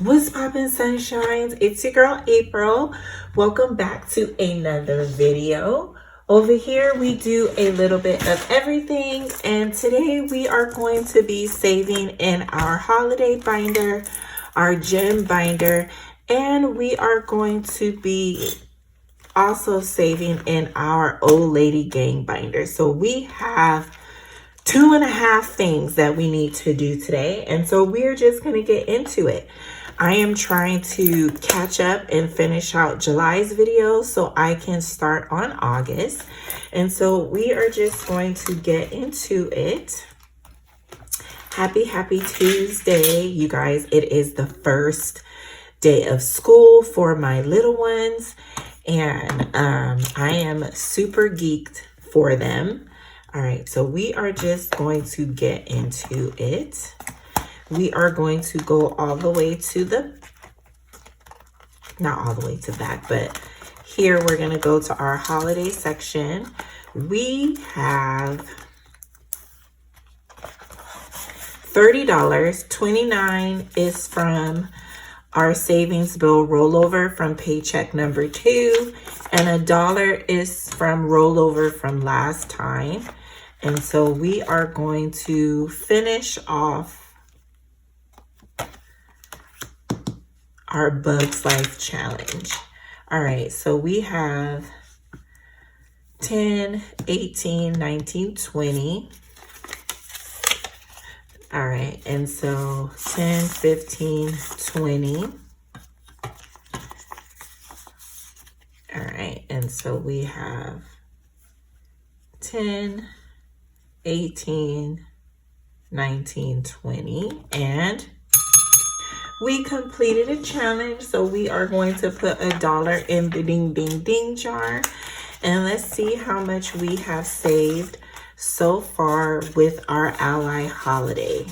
What's poppin' sunshines? It's your girl April. Welcome back to another video. Over here we do a little bit of everything, and today we are going to be saving in our holiday binder, our gem binder, and we are going to be also saving in our old lady gang binder. So we have 2.5 things that we need to do today, and so we're just going to get into it. I am trying to catch up and finish out July's video so I can start on August. And so we are just going to get into it. Happy Tuesday, you guys. It is the first day of school for my little ones, and I am super geeked for them. All right, so we are just going to get into it. We are going to go all the way to the, not all the way to back, but here we're going to go to our holiday section. We have $30. $29 is from our savings bill rollover from paycheck number 2, and $1 is from rollover from last time. And so we are going to finish off our Bugs Life challenge. All right, so we have 10, 18, 19, 20. All right, and so 10, 15, 20. All right, and so we have 10, 18, 19, 20, and we completed a challenge, so we are going to put $1 in the ding ding ding jar, and let's see how much we have saved so far with our ally holiday.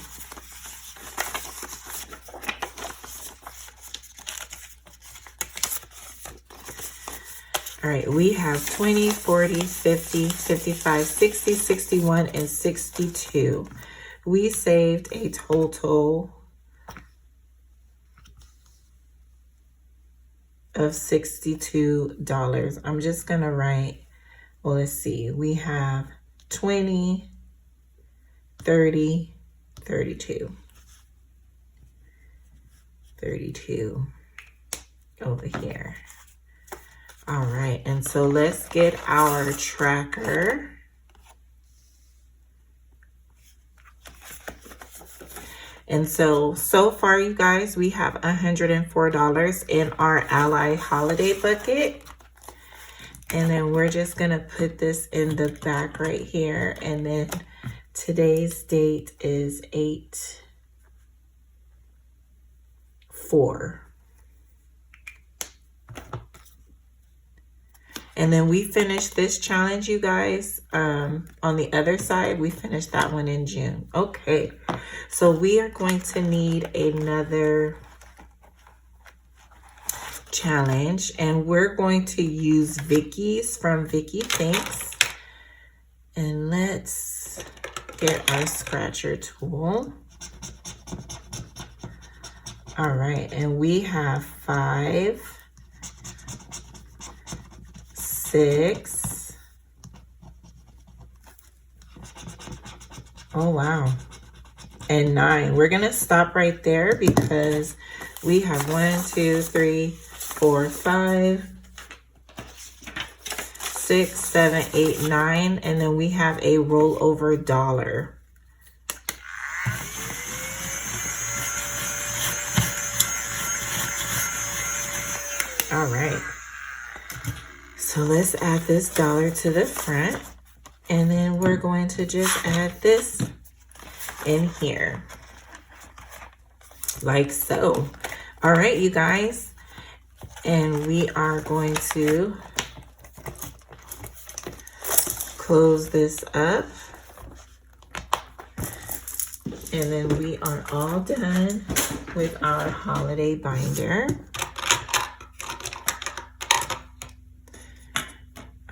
All right, we have 20, 40, 50, 55, 60, 61, and 62. We saved a total of $62. I'm just gonna write, well, let's see, we have 20, 30, 32 over here. All right, and so let's get our tracker. And so far, you guys, we have $104 in our ally holiday bucket. And then we're just gonna put this in the back right here. And then today's date is 8/4. And then we finished this challenge, you guys, on the other side. We finished that one in June. Okay, so we are going to need another challenge, and we're going to use Vicky's from Vicky Thinks. And let's get our scratcher tool. All right, and we have 5, 6. Oh, wow. And 9. We're going to stop right there because we have 1, 2, 3, 4, 5, 6, 7, 8, 9. And then we have a rollover $1. All right. So let's add this $1 to the front, and then we're going to just add this in here, like so. All right, you guys, and we are going to close this up, and then we are all done with our holiday binder.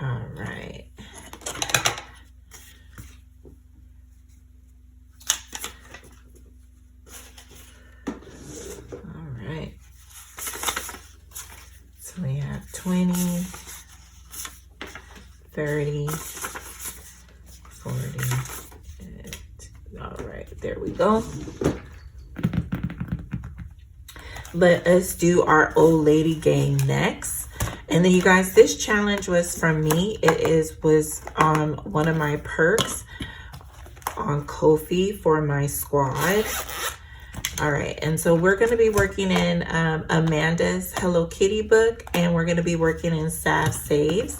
All right. All right. 40. All right, there we go. Let us do our old lady gang next. And then you guys, this challenge was from me. Was on one of my perks on Ko-fi for my squad. All right, and so we're going to be working in Amanda's Hello Kitty book, and we're going to be working in Sav Saves.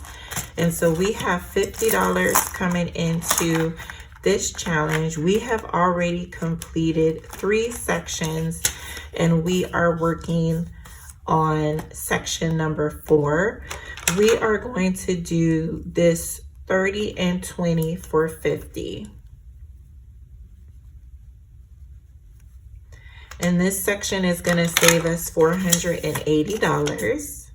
And so we have $50 coming into this challenge. We have already completed 3 sections, and we are working on section number 4. We are going to do this 30 and 20 for 50. And this section is going to save us $480.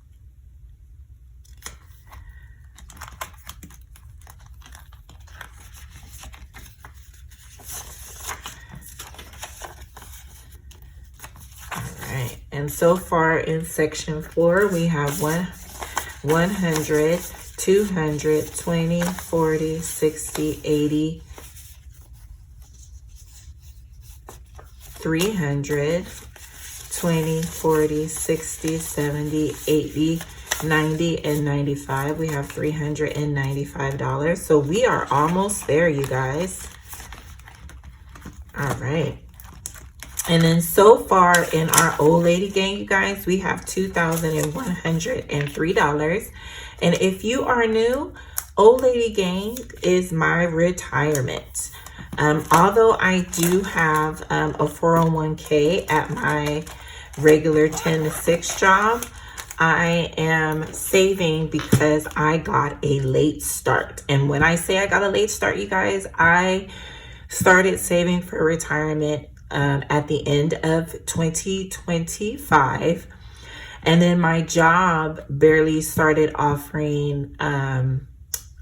All right. And so far in section 4, we have 100, 200, 20, 40, 60, 80, 300, 20, 40, 60, 70, 80, 90, and 95. We have $395. So we are almost there, you guys. All right. And then so far in our old lady gang, you guys, we have $2,103. And if you are new, old lady gang is my retirement. Although I do have a 401k at my regular 10 to 6 job, I am saving because I got a late start. And when I say I got a late start, you guys, I started saving for retirement at the end of 2025. And then my job barely started offering a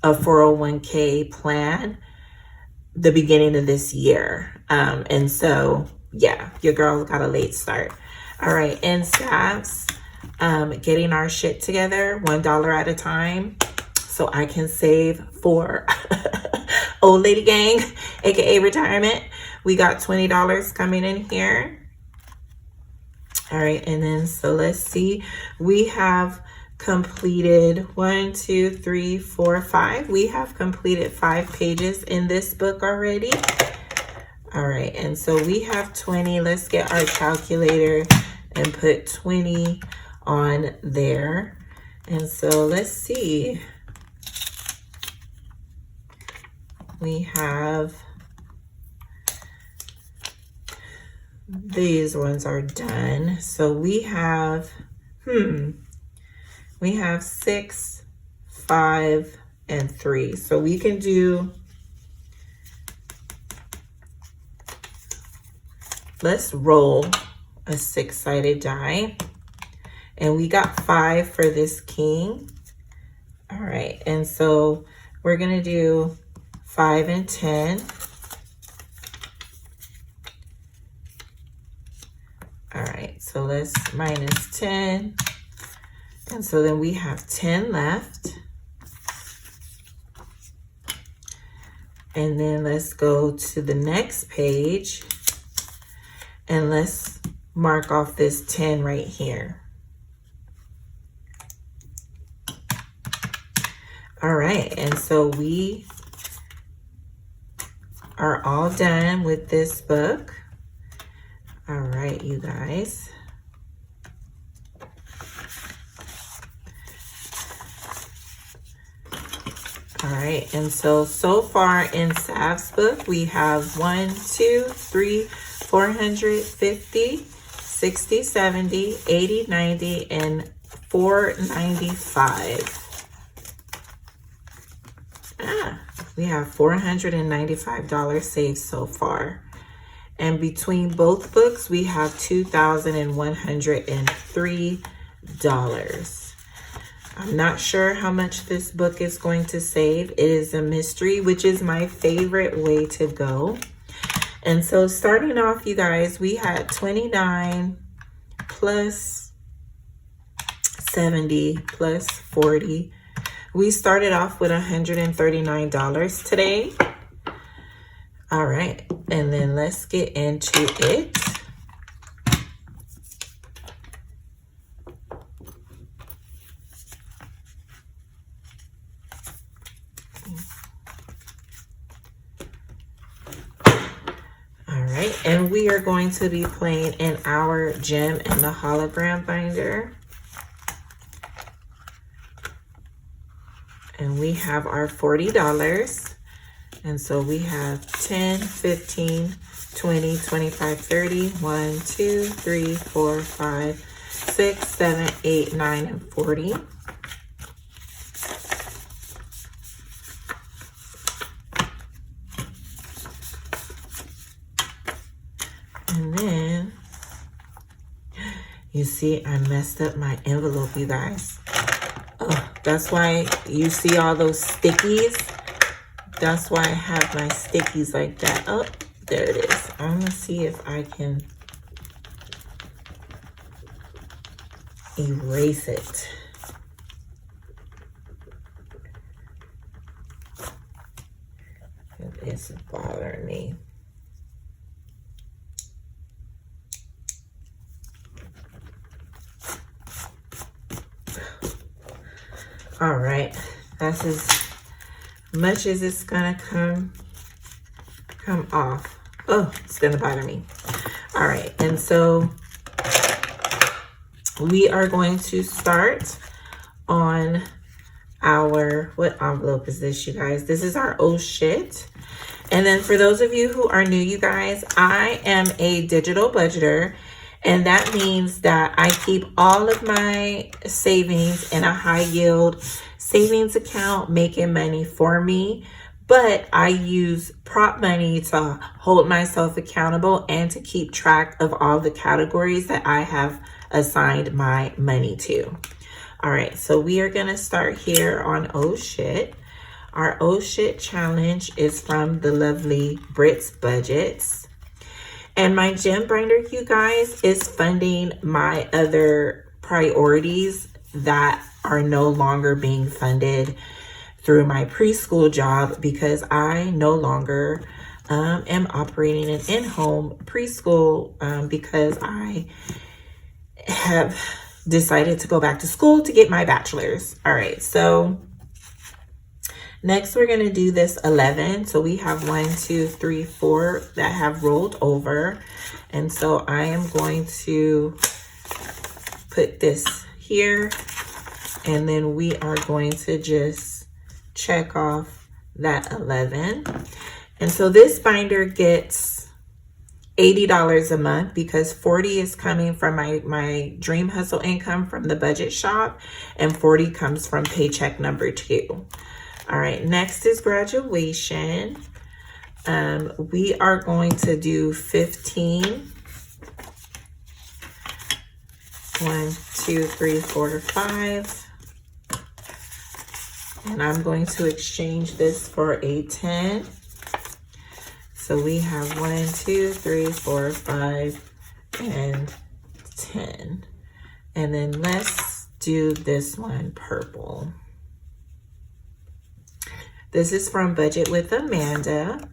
401k plan the beginning of this year. And so, yeah, your girl got a late start. All right, and Savs, getting our shit together $1 at a time so I can save for old lady gang, aka retirement. We got $20 coming in here. All right, and then so let's see. We have completed 1, 2, 3, 4, 5. We have completed 5 pages in this book already. All right, and so we have 20. Let's get our calculator and put 20 on there. And so let's see. We have, these ones are done. So we have, we have 6, 5, and 3. So we can do, let's roll a 6-sided die. And we got 5 for this king. All right, and so we're gonna do 5 and 10. All right, so let's minus 10. And so then we have 10 left. And then let's go to the next page. And let's mark off this 10 right here. All right, and so we are all done with this book. All right, you guys. All right, and so far in Sav's book, we have 1, 2, 3, 450, 60, 70, 80, 90, and 495. We have $495 saved so far. And between both books, we have $2,103. I'm not sure how much this book is going to save. It is a mystery, which is my favorite way to go. And so starting off, you guys, we had 29 plus 70 plus 40. We started off with $139 today. All right, and then let's get into it. All right, and we are going to be playing in our gem and the hologram binder. And we have our $40. And so we have 10, 15, 20, 25, 30, 1, 2, 3, 4, 5, 6, 7, 8, 9, and 40. And then, you see, I messed up my envelope, you guys. Oh, that's why you see all those stickies. That's why I have my stickies like that. Oh, there it is. I'm gonna see if I can erase it. It's bothering me. All right, that's as much as it's gonna come off. Oh, it's gonna bother me. All right, and so we are going to start on our, what envelope is this, you guys? This is our oh shit. And then for those of you who are new, you guys, I am a digital budgeter. And that means that I keep all of my savings in a high yield savings account, making money for me. But I use prop money to hold myself accountable and to keep track of all the categories that I have assigned my money to. All right, so we are going to start here on oh shit. Our oh shit challenge is from the lovely BritsBudgets. And my gem binder, you guys, is funding my other priorities that are no longer being funded through my preschool job because I no longer am operating an in-home preschool because I have decided to go back to school to get my bachelor's. All right, so next, we're going to do this 11. So we have 1, 2, 3, 4 that have rolled over. And so I am going to put this here. And then we are going to just check off that 11. And so this binder gets $80 a month because 40 is coming from my dream hustle income from the budget shop. And 40 comes from paycheck number 2. All right, next is graduation. We are going to do 15. 1, 2, 3, 4, 5. And I'm going to exchange this for a 10. So we have 1, 2, 3, 4, 5, and 10. And then let's do this one purple. This is from Budget with Amanda.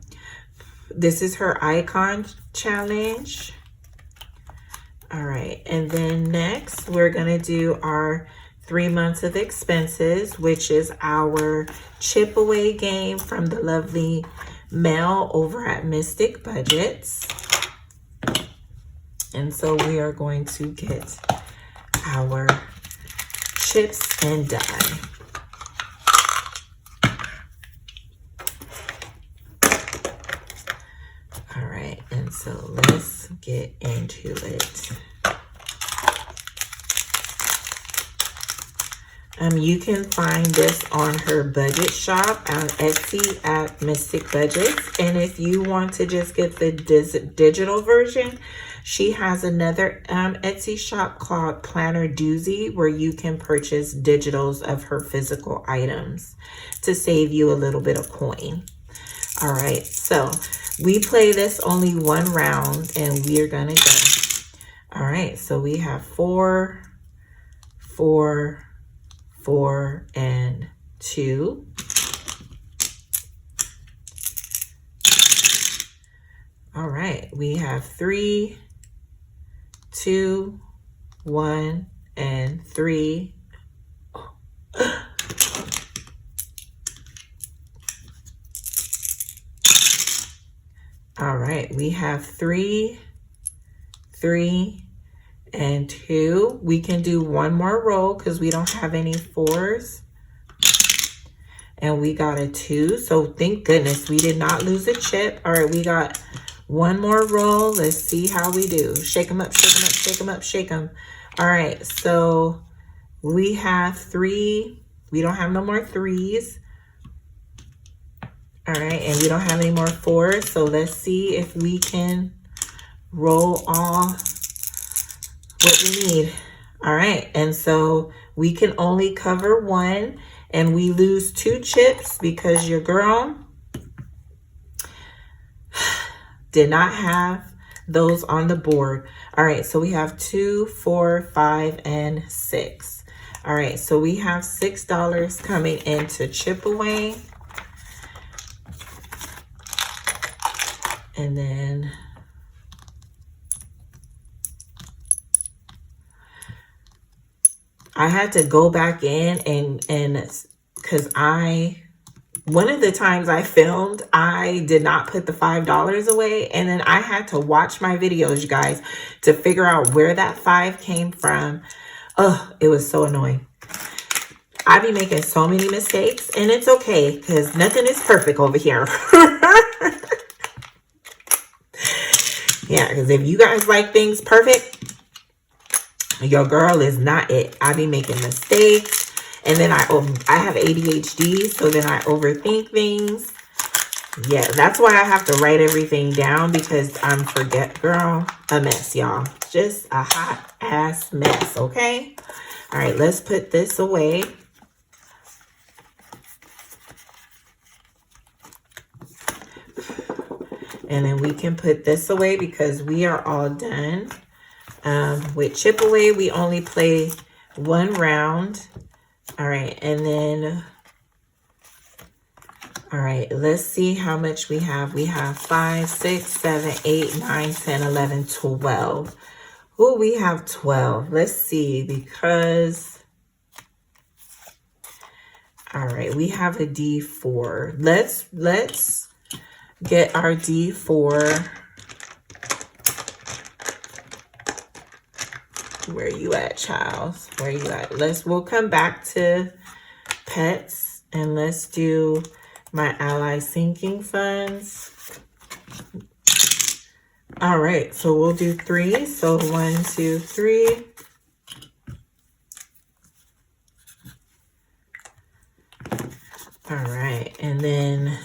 This is her icon challenge. All right, and then next we're gonna do our 3 months of expenses, which is our chip away game from the lovely Mel over at Mystic Budgets. And so we are going to get our chips and die. All right, and so let's get into it. You can find this on her budget shop on Etsy at Mystic Budgets. And if you want to just get the digital version, she has another Etsy shop called Planner Doozy where you can purchase digitals of her physical items to save you a little bit of coin. All right, so we play this only one round and we are gonna go. All right, so we have 4, 4, 4, and 2. All right, we have 3, 2, 1, and 3. All right, we have 3, 3, and 2. We can do one more roll because we don't have any 4s. And we got a 2, so thank goodness we did not lose a chip. All right, we got one more roll. Let's see how we do. Shake them up, shake them up, shake them up, shake them. All right, so we have 3. We don't have no more 3s. All right, and we don't have any more 4s. So let's see if we can roll all what we need. All right, and so we can only cover 1, and we lose 2 chips because your girl did not have those on the board. All right, so we have 2, 4, 5, and 6. All right, so we have $6 coming into chip away. And then I had to go back in and because one of the times I filmed, I did not put the $5 away. And then I had to watch my videos, you guys, to figure out where that 5 came from. Oh, it was so annoying. I be making so many mistakes, and it's okay because nothing is perfect over here. Yeah, because if you guys like things perfect, your girl is not it. I be making mistakes, and then I have ADHD, so then I overthink things. Yeah, that's why I have to write everything down because I'm girl, a mess, y'all. Just a hot ass mess, okay? All right, let's put this away. And then we can put this away because we are all done. With chip away, we only play 1 round. All right, and then, all right, let's see how much we have. We have 5, 6, 7, 8, 9, 10, 11, 12. Oh, we have 12. Let's see, because, all right, we have a D4. Let's get our D4. Where you at, child? Where you at? We'll come back to pets and let's do my ally sinking funds. All right, so we'll do 3. So 1, 2, 3. All right, and then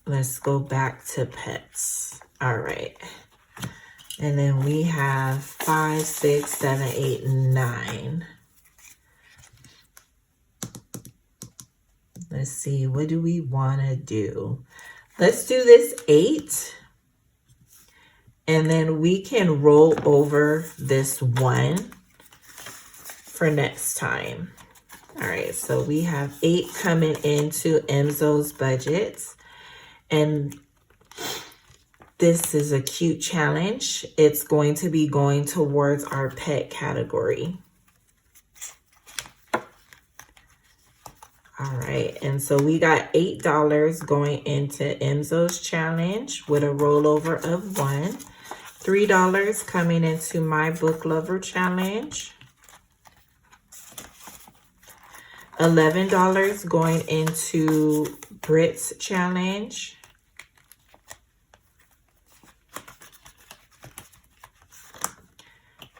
let's go back to pets. All right. And then we have 5, 6, 7, 8, 9. Let's see, what do we want to do? Let's do this 8. And then we can roll over this 1 for next time. All right, so we have 8 coming into Emzo's budgets. And this is a cute challenge. It's going to be going towards our pet category. All right, and so we got $8 going into Emzo's challenge with a rollover of 1. $3 coming into my book lover challenge. $11 going into Brits challenge.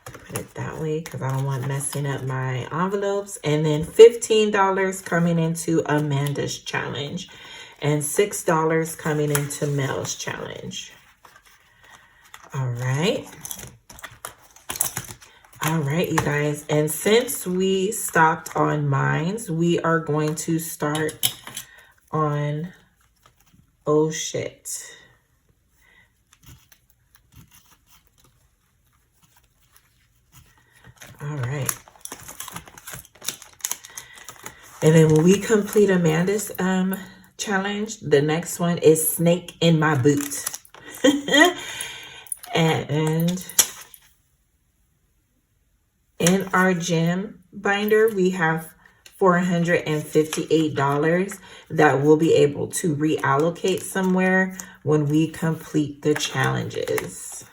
Put it that way because I don't want messing up my envelopes. And then $15 coming into Amanda's challenge. And $6 coming into Mel's challenge. All right. All right, you guys. And since we stopped on mines, we are going to start on oh shit. All right. And then when we complete Amanda's challenge, the next one is Snake in My Boot. And in our gem binder, we have $458 that we'll be able to reallocate somewhere when we complete the challenges.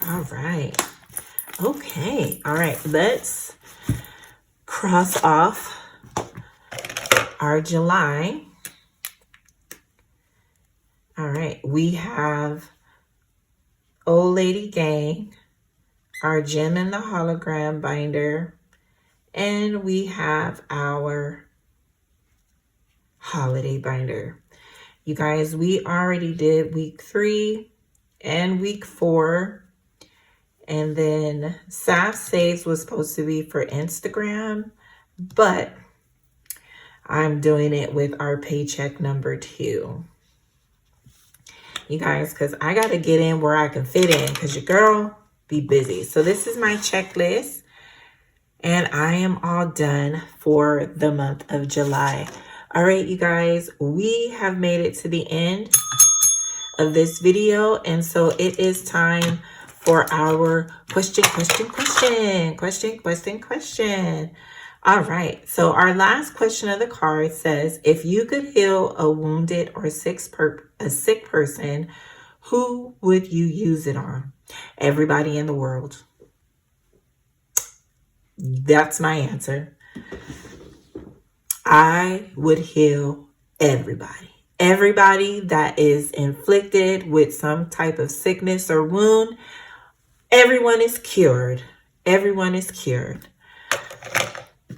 All right. Okay. All right. Let's cross off our July. All right. We have Old Lady Gang, our gem in the hologram binder, and we have our holiday binder. You guys, we already did week 3 and week 4. And then Saves was supposed to be for Instagram, but I'm doing it with our paycheck number 2. You guys, because I got to get in where I can fit in, because your girl be busy. So this is my checklist. And I am all done for the month of July. All right, you guys, we have made it to the end of this video. And so it is time for our question. All right, so our last question of the card says, if you could heal a wounded or sick person, who would you use it on? Everybody in the world. That's my answer. I would heal everybody. Everybody that is inflicted with some type of sickness or wound. Everyone is cured. Everyone is cured.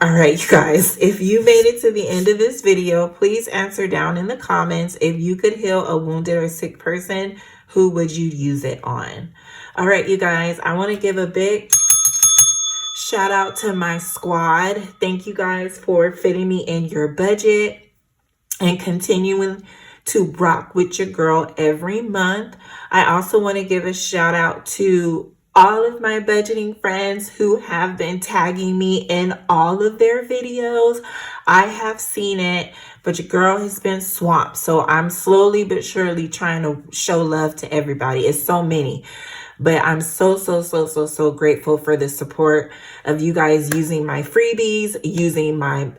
All right, you guys, if you made it to the end of this video, please answer down in the comments. If you could heal a wounded or sick person, who would you use it on? All right, you guys, I want to give a big shout out to my squad. Thank you guys for fitting me in your budget and continuing to rock with your girl every month. I also want to give a shout out to all of my budgeting friends who have been tagging me in all of their videos. I have seen it, but your girl has been swamped. So I'm slowly but surely trying to show love to everybody. It's so many. But I'm so grateful for the support of you guys using my freebies, using my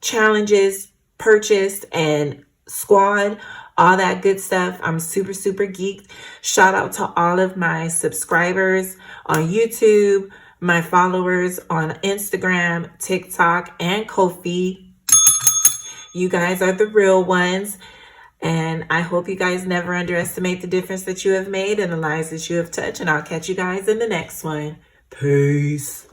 challenges, purchased, and squad, all that good stuff. I'm super geeked. Shout out to all of my subscribers on YouTube, my followers on Instagram, TikTok, and Ko-fi. You guys are the real ones. And I hope you guys never underestimate the difference that you have made and the lives that you have touched. And I'll catch you guys in the next one. Peace.